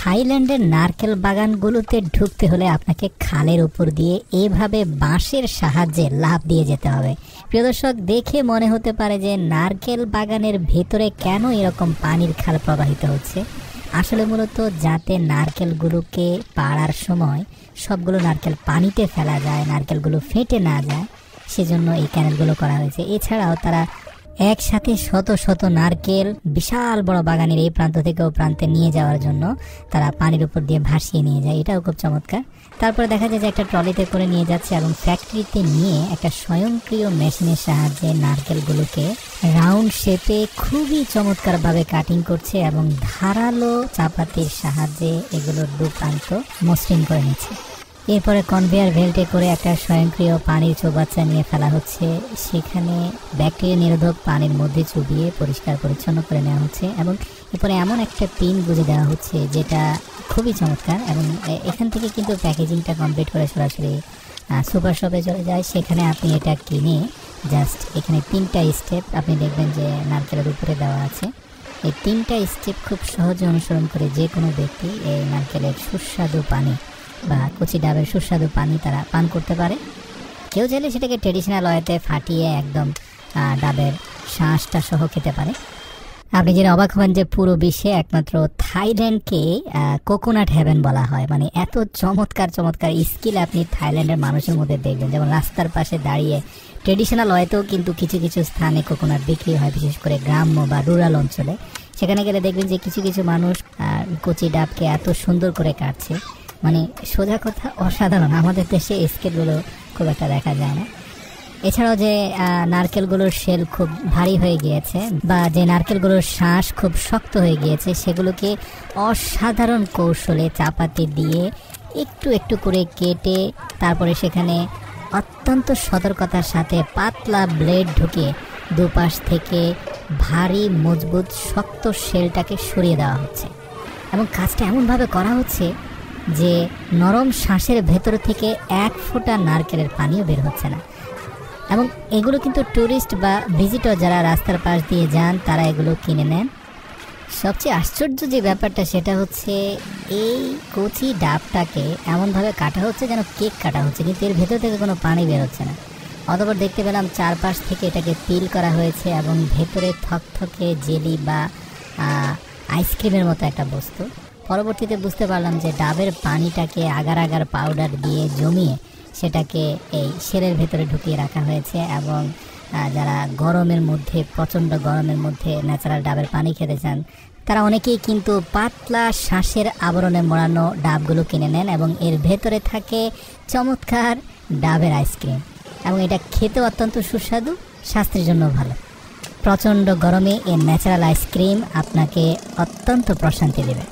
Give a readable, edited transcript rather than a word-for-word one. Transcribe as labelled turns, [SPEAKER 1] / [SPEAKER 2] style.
[SPEAKER 1] থাইল্যান্ডের নারকেল বাগানগুলোতে ঢুকতে হলে আপনাকে খালের উপর দিয়ে এভাবে বাঁশের সাহায্যে লাফ দিয়ে যেতে হবে। প্রিয় দর্শক, দেখে মনে হতে পারে যে নারকেল বাগানের ভেতরে কেন এরকম পানির খাল প্রবাহিত হচ্ছে। আসলে মূলত যাতে নারকেলগুলোকে পাড়ার সময় সবগুলো নারকেল পানিতে ফেলা যায়, নারকেলগুলো ফেটে না যায়, সেজন্য এই ক্যানেলগুলো করা হয়েছে। এছাড়াও তারা একসাথে শত শত নারকেল বিশাল বড় বাগানের এই প্রান্ত থেকে ও প্রান্তে নিয়ে যাওয়ার জন্য তারা পানির উপর দিয়ে ভাসিয়ে নিয়ে যায়। এটাও খুব চমৎকার। তারপরে দেখা যায় যে একটা ট্রলিতে করে নিয়ে যাচ্ছে এবং ফ্যাক্টরিতে নিয়ে একটা স্বয়ংক্রিয় মেশিনের সাহায্যে নারকেলগুলোকে রাউন্ড শেপে খুবই চমৎকারভাবে কাটিং করছে এবং ধারালো চাপাতির সাহায্যে এগুলোর দু প্রান্ত মসৃণ করে নিচ্ছে। এরপরে কনভেয়ার বেল্টে করে একটা স্বয়ংক্রিয় পানির চৌবাচ্চা নিয়ে ফেলা হচ্ছে। সেখানে ব্যাকটেরিয়া নিরোধক পানির মধ্যে চুবিয়ে পরিষ্কার পরিচ্ছন্ন করে নেওয়া হচ্ছে এবং এরপরে এমন একটা পিন গুঁজে দেওয়া হচ্ছে যেটা খুবই চমৎকার। এবং এখান থেকে কিন্তু প্যাকেজিংটা কমপ্লিট করে সরাসরি সুপার শপে চলে যায়। সেখানে আপনি এটা কিনে জাস্ট এখানে 3টা স্টেপ আপনি দেখবেন যে নারকেলের উপরে দেওয়া আছে। এই 3টা স্টেপ খুব সহজে অনুসরণ করে যে কোনো ব্যক্তি এই নারকেলের সুস্বাদু পানি বা কচি ডাবের সুস্বাদু পানি তারা পান করতে পারে। কেউ চাইলে সেটাকে ট্রেডিশনাল ওয়েতে ফাটিয়ে একদম ডাবের শাঁসটা সহ খেতে পারে। আপনি যেটা অবাক হবেন যে পুরো বিশ্বে একমাত্র থাইল্যান্ডকে কোকোনাট হেভেন বলা হয়। মানে এত চমৎকার চমৎকার স্কিল আপনি থাইল্যান্ডের মানুষের মধ্যে দেখবেন। যেমন রাস্তার পাশে দাঁড়িয়ে ট্রেডিশনাল ওয়েতেও কিন্তু কিছু কিছু স্থানে কোকোনাট বিক্রি হয়, বিশেষ করে গ্রাম্য বা রুরাল অঞ্চলে। সেখানে গেলে দেখবেন যে কিছু কিছু মানুষ কচি ডাবকে এত সুন্দর করে কাটছে। মানে সোজা কথা অসাধারণ। আমাদের দেশে স্কেলগুলো খুব একটা দেখা যায় না। এছাড়াও যে নারকেলগুলোর শেল খুব ভারী হয়ে গিয়েছে বা যে নারকেলগুলোর শাঁস খুব শক্ত হয়ে গিয়েছে, সেগুলোকে অসাধারণ কৌশলে চাপাতি দিয়ে একটু একটু করে কেটে তারপরে সেখানে অত্যন্ত সতর্কতার সাথে পাতলা ব্লেড ঢুকিয়ে দুপাশ থেকে ভারী মজবুত শক্ত শেলটাকে সরিয়ে দেওয়া হচ্ছে। এবং কাজটা এমনভাবে করা হচ্ছে যে নরম শ্বাসের ভেতর থেকে এক ফোঁটা নারকেলের পানিও বের হচ্ছে না। এবং এগুলো কিন্তু ট্যুরিস্ট বা ভিজিটর যারা রাস্তার পাশ দিয়ে যান তারা এগুলো কিনে নেন। সবচেয়ে আশ্চর্য যে ব্যাপারটা সেটা হচ্ছে এই কচি ডাবটাকে এমনভাবে কাটা হচ্ছে যেন কেক কাটা হচ্ছে, কিন্তু এর ভেতর থেকে কোনো পানি বের হচ্ছে না। অতঃপর দেখতে পেলাম চারপাশ থেকে এটাকে পিল করা হয়েছে এবং ভেতরে থকথকে জেলি বা আইসক্রিমের মতো একটা বস্তু। পরবর্তীতে বুঝতে পারলাম যে ডাবের পানিটাকে আগার আগার পাউডার দিয়ে জমিয়ে সেটাকে এই শেলের ভেতরে ঢুকিয়ে রাখা হয়েছে। এবং যারা গরমের মধ্যে, প্রচণ্ড গরমের মধ্যে ন্যাচারাল ডাবের পানি খেতে চান তারা অনেকেই কিন্তু পাতলা শ্বাসের আবরণে মোড়ানো ডাবগুলো কিনে নেন এবং এর ভেতরে থাকে চমৎকার ডাবের আইসক্রিম। এবং এটা খেতে অত্যন্ত সুস্বাদু, স্বাস্থ্যের জন্য ভালো। প্রচণ্ড গরমে এই ন্যাচারাল আইসক্রিম আপনাকে অত্যন্ত প্রশান্তি দেবে।